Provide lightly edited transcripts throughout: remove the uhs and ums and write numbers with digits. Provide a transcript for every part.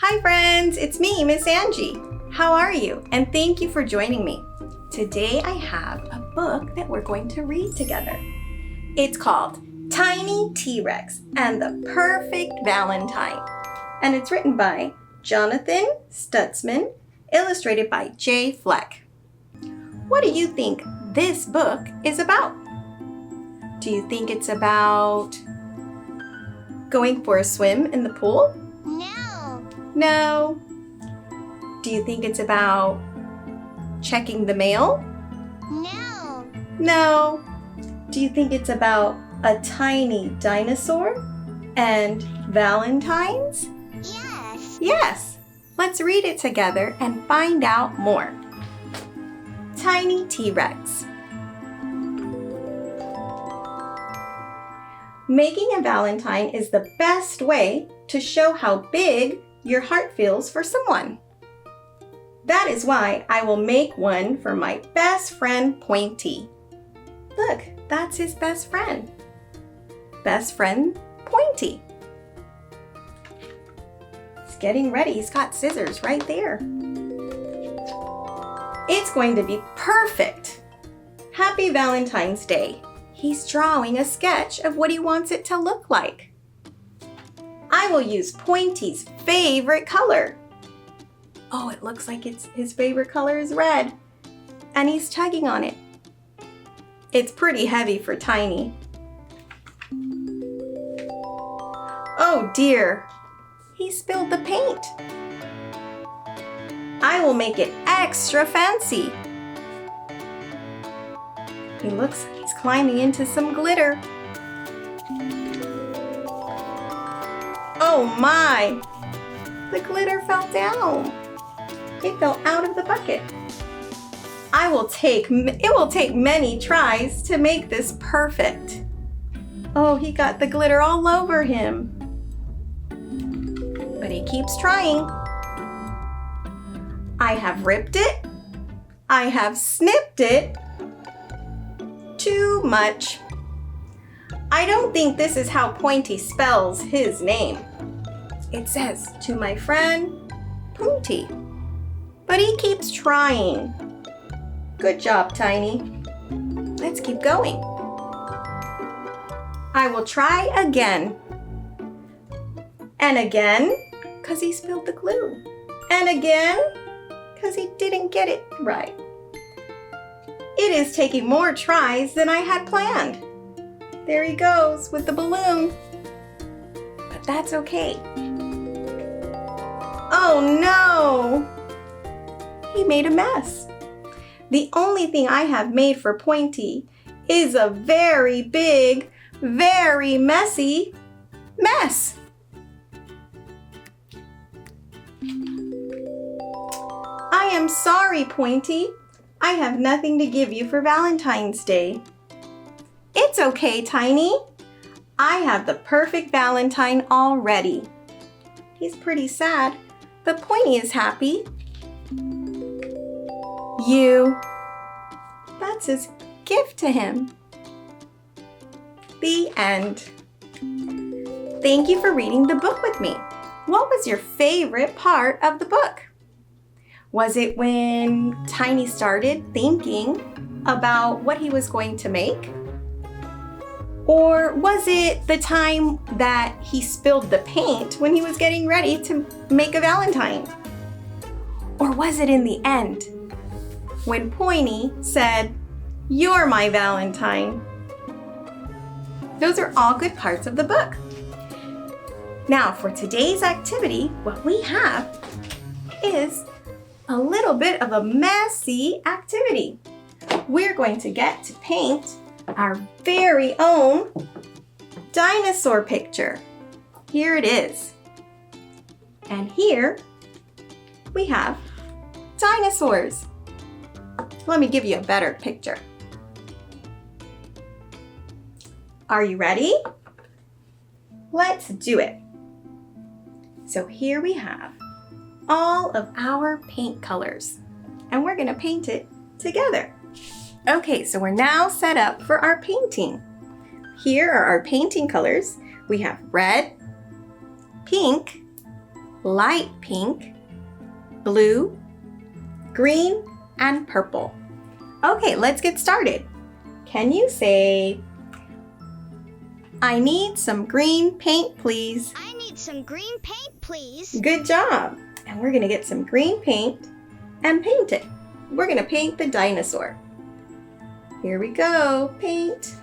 Hi friends, it's me, Miss Angie. How are you? And thank you for joining me. Today I have a book that we're going to read together. It's called Tiny T-Rex and the Perfect Valentine. And it's written by Jonathan Stutzman, illustrated by Jay Fleck. What do you think this book is about? Do you think it's about going for a swim in the pool? No. Do you think it's about checking the mail? No. Do you think it's about a tiny dinosaur and Valentines? Yes. Let's read it together and find out more. Tiny T-Rex. Making a Valentine is the best way to show how big your heart feels for someone. That is why I will make one for my best friend Pointy. Look, that's his best friend. Best friend Pointy. He's getting ready. He's got scissors right there. It's going to be perfect. Happy Valentine's Day. He's drawing a sketch of what he wants it to look like. I will use Pointy's favorite color. Oh, it looks like his favorite color is red. And he's tugging on it. It's pretty heavy for Tiny. Oh dear, he spilled the paint. I will make it extra fancy. He looks like he's climbing into some glitter. Oh my! The glitter fell down. It fell out of the bucket. It will take many tries to make this perfect. Oh, he got the glitter all over him. But he keeps trying. I have ripped it. I have snipped it. Too much. I don't think this is how Pointy spells his name. It says, to my friend, Pointy. But he keeps trying. Good job, Tiny. Let's keep going. I will try again. And again, because he spilled the glue. And again, because he didn't get it right. It is taking more tries than I had planned. There he goes with the balloon. But that's okay. Oh no! He made a mess. The only thing I have made for Pointy is a very big, very messy mess. I am sorry, Pointy. I have nothing to give you for Valentine's Day. It's okay, Tiny. I have the perfect Valentine already. He's pretty sad, but Pointy is happy. That's his gift to him. The end. Thank you for reading the book with me. What was your favorite part of the book? Was it when Tiny started thinking about what he was going to make? Or was it the time that he spilled the paint when he was getting ready to make a Valentine? Or was it in the end when Pointy said, "You're my Valentine"? Those are all good parts of the book. Now for today's activity, what we have is a little bit of a messy activity. We're going to get to paint our very own dinosaur picture. Here it is. And here we have dinosaurs. Let me give you a better picture. Are you ready? Let's do it. So here we have all of our paint colors, and we're going to paint it together. Okay, so we're now set up for our painting. Here are our painting colors. We have red, pink, light pink, blue, green, and purple. Okay, let's get started. Can you say, I need some green paint, please? I need some green paint, please. Good job. And we're gonna get some green paint and paint it. We're gonna paint the dinosaur. Here we go, paint.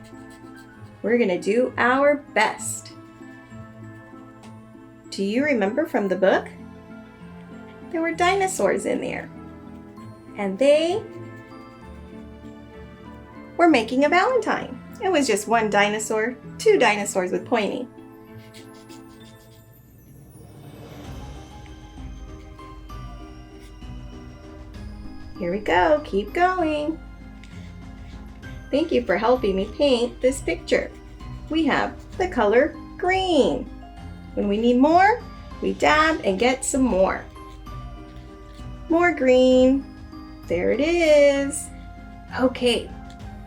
We're gonna do our best. Do you remember from the book? There were dinosaurs in there. And they were making a Valentine. It was just one dinosaur, two dinosaurs with pointy. Here we go, keep going. Thank you for helping me paint this picture. We have the color green. When we need more, we dab and get some more. More green. There it is. Okay,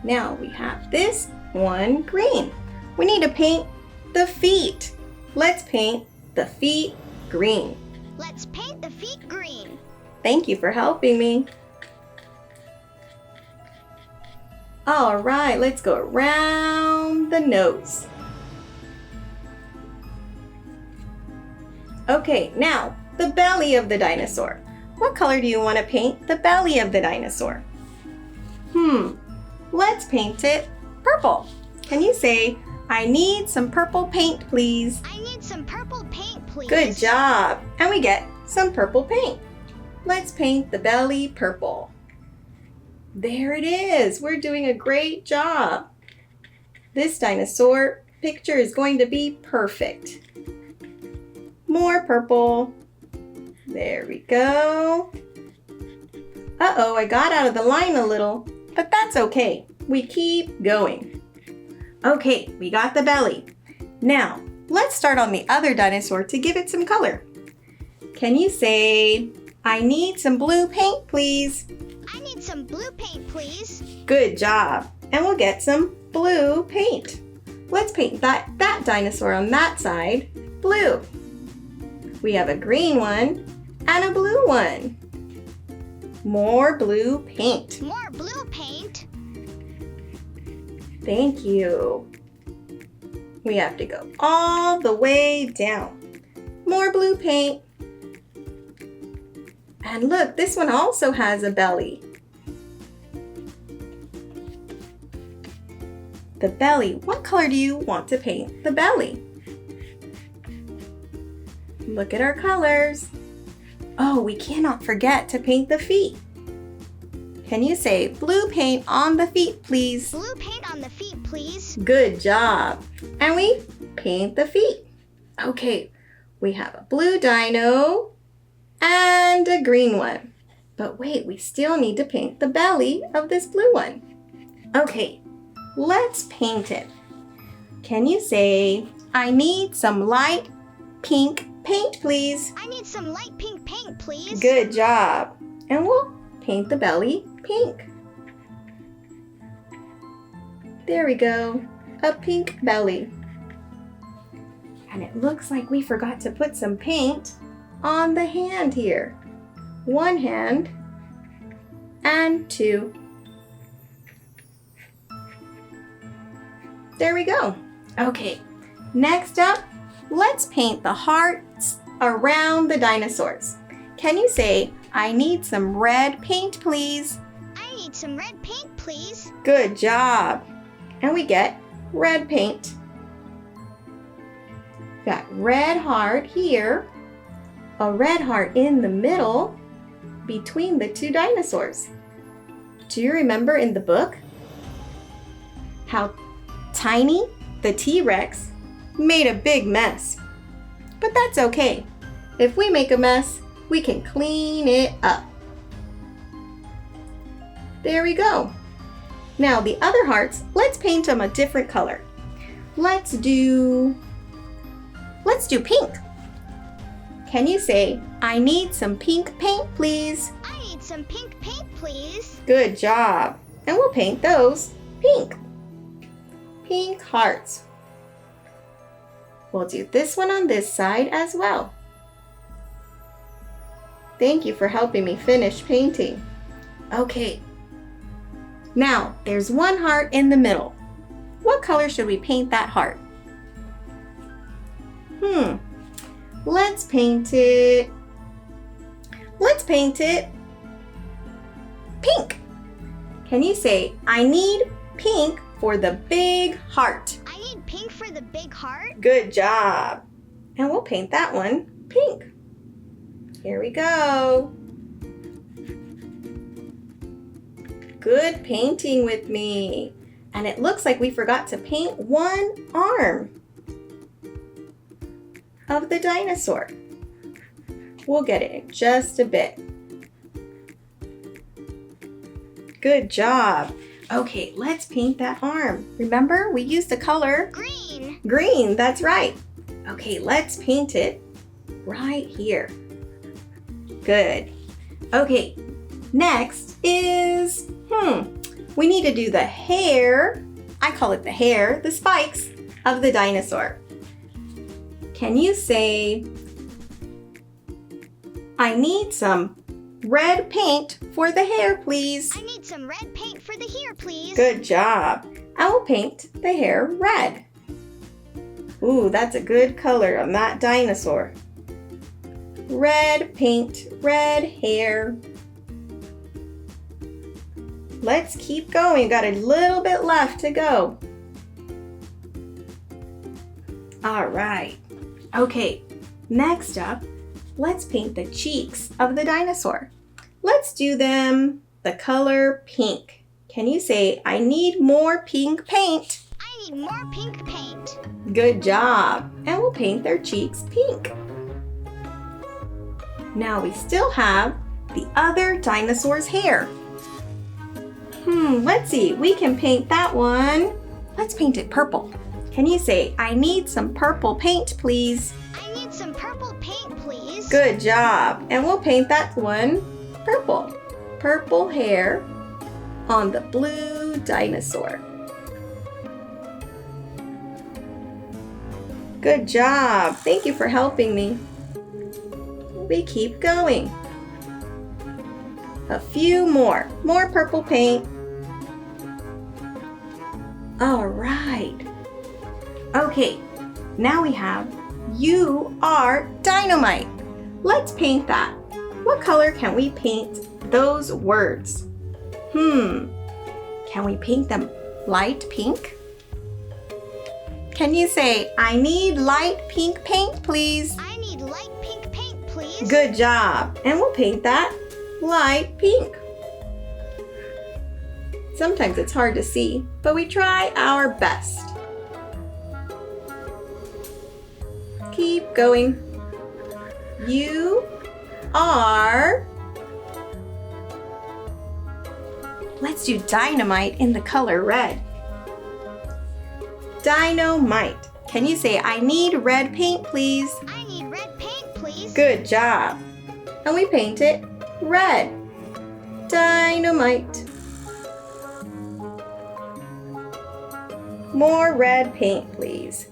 now we have this one green. We need to paint the feet. Let's paint the feet green. Let's paint the feet green. Thank you for helping me. All right, let's go around the nose. Okay, now the belly of the dinosaur. What color do you want to paint the belly of the dinosaur? Let's paint it purple. Can you say, I need some purple paint, please? I need some purple paint, please. Good job. And we get some purple paint. Let's paint the belly purple. There it is. We're doing a great job. This dinosaur picture is going to be perfect. More purple. There we go. Uh-oh, I got out of the line a little, but that's okay. We keep going. Okay, we got the belly. Now, let's start on the other dinosaur to give it some color. Can you say, I need some blue paint, please? I need some blue paint, please. Good job. And we'll get some blue paint. Let's paint that dinosaur on that side blue. We have a green one and a blue one. More blue paint. More blue paint. Thank you. We have to go all the way down. More blue paint. And look, this one also has a belly. The belly. What color do you want to paint the belly? Look at our colors. Oh, we cannot forget to paint the feet. Can you say blue paint on the feet, please? Blue paint on the feet, please. Good job. And we paint the feet. Okay, we have a blue dino and a green one. But wait, we still need to paint the belly of this blue one. Okay, let's paint it. Can you say, I need some light pink paint, please? I need some light pink paint, please. Good job. And we'll paint the belly pink. There we go, a pink belly. And it looks like we forgot to put some paint on the hand here. One hand and two. There we go. Okay, next up, let's paint the hearts around the dinosaurs. Can you say, I need some red paint, please? I need some red paint, please. Good job. And we get red paint. Got red heart here, a red heart in the middle between the two dinosaurs. Do you remember in the book how Tiny, the T-Rex, made a big mess? But that's okay. If we make a mess, we can clean it up. There we go. Now the other hearts, let's paint them a different color. Let's do pink. Can you say, I need some pink paint, please? I need some pink paint, please. Good job. And we'll paint those pink. Pink hearts. We'll do this one on this side as well. Thank you for helping me finish painting. Okay. Now, there's one heart in the middle. What color should we paint that heart? Let's paint it pink. Can you say, I need pink for the big heart? I need pink for the big heart. Good job. And we'll paint that one pink. Here we go. Good painting with me. And it looks like we forgot to paint one arm of the dinosaur. We'll get it in just a bit. Good job. Okay, let's paint that arm. Remember, we used the color Green. green, that's right. Okay, let's paint it right here. Good. Okay, next is, we need to do the hair. I call it the hair, the spikes of the dinosaur. Can you say, I need some red paint for the hair, please? I need some red paint for the hair, please. Good job. I will paint the hair red. Ooh, that's a good color on that dinosaur. Red paint, red hair. Let's keep going. Got a little bit left to go. All right. Okay, next up, let's paint the cheeks of the dinosaur. Let's do them the color pink. Can you say, I need more pink paint? I need more pink paint. Good job. And we'll paint their cheeks pink. Now we still have the other dinosaur's hair. Let's see. We can paint that one. Let's paint it purple. Can you say, I need some purple paint, please? I need some purple paint, please. Good job. And we'll paint that one purple. Purple hair on the blue dinosaur. Good job. Thank you for helping me. We keep going. A few more. More purple paint. All right. Okay, now we have You Are Dynamite. Let's paint that. What color can we paint those words? Can we paint them light pink? Can you say, I need light pink paint, please? I need light pink paint, please. Good job. And we'll paint that light pink. Sometimes it's hard to see, but we try our best. Keep going. You are... Let's do dynamite in the color red. Dynamite. Can you say, I need red paint, please? I need red paint, please. Good job. And we paint it red. Dynamite. More red paint, please.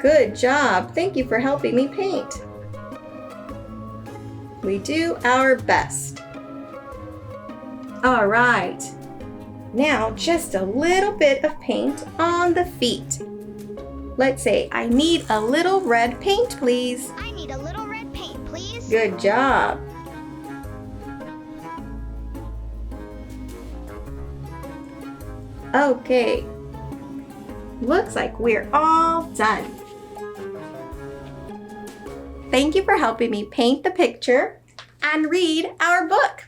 Good job. Thank you for helping me paint. We do our best. All right. Now just a little bit of paint on the feet. Let's say, I need a little red paint, please. I need a little red paint, please. Good job. Okay. Looks like we're all done. Thank you for helping me paint the picture and read our book.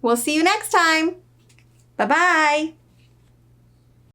We'll see you next time. Bye-bye.